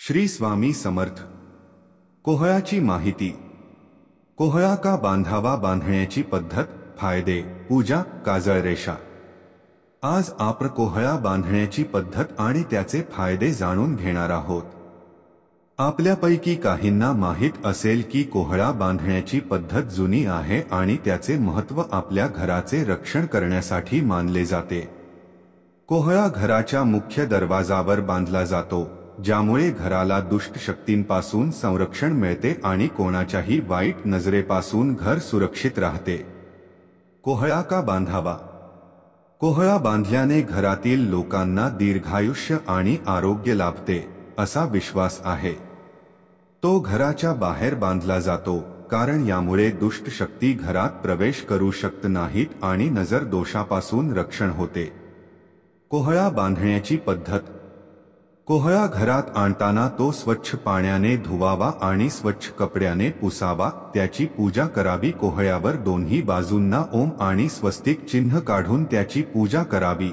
श्री स्वामी समर्थ। कोहळ्याची माहिती। कोहळा का बांधावा, बांधण्याची पद्धत, फायदे, पूजा, काजळ रेषा। आज आपण कोहळा बांधण्याची पद्धत आणि त्याचे फायदे जाणून घेणार आहोत। आपल्यापैकी काहींना माहित असेल की कोहळा बांधण्याची पद्धत जुनी आहे आणि त्याचे महत्त्व आपल्या घराचे रक्षण करण्यासाठी मानले जाते। कोहळा घराच्या मुख्य दरवाजावर बांधला जातो, ज्यामुळे घराला दुष्ट शक्तींपासून संरक्षण मिळते आणि कोणाच्याही वाईट नजरेपासून घर सुरक्षित राहते। कोहळा का बांधावा? कोहळा बांधल्याने घरातील लोकांना दीर्घायुष्य आणि आरोग्य लाभते असा विश्वास आहे। तो घराच्या बाहेर बांधला जातो कारण यामुळे दुष्ट शक्ती घरात प्रवेश करू शकत नाहीत आणि नजर दोषापासून रक्षण होते। कोहळा बांधण्याची पद्धत। कोहळा घरात आणताना तो स्वच्छ पाण्याने धुवावा आणि स्वच्छ कपड्याने पुसावा। त्याची पूजा करावी। कोहळ्यावर दोन्ही बाजूंना ओम आणि स्वस्तिक चिन्ह काढून त्याची पूजा करावी।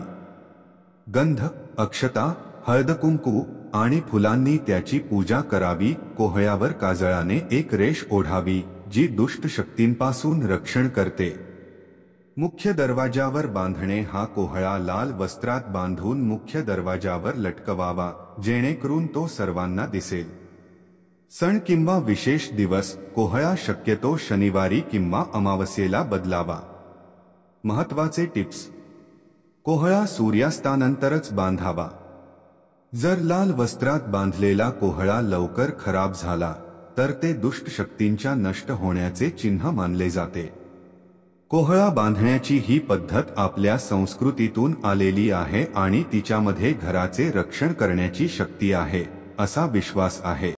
गंध, अक्षता, हळदकुंकू आणि फुलांनी त्याची पूजा करावी। कोहळ्यावर काजळाने एक रेष ओढावी, जी दुष्ट शक्तींपासून रक्षण करते। मुख्य दरवाजावर बांधणे। हा कोहळा लाल वस्त्रात बांधून मुख्य दरवाजावर लटकवावा, जेणेकरून तो सर्वांना दिसेल। सण किंवा विशेष दिवस। कोहळा शक्यतो शनिवारी किंवा अमावास्येला बदलावा। महत्त्वाचे टिप्स। कोहळा सूर्यास्तानंतरच बांधावा। जर लाल वस्त्रात बांधलेला कोहळा लवकर खराब झाला तर ते दुष्ट शक्तींच्या नष्ट होण्याचे चिन्ह मानले जाते। कोहळा बांधण्याची ही पद्धत आपल्या संस्कृतीतून आलेली आहे आणि तिच्यामध्ये घराचे रक्षण करण्याची शक्ती आहे असा विश्वास आहे।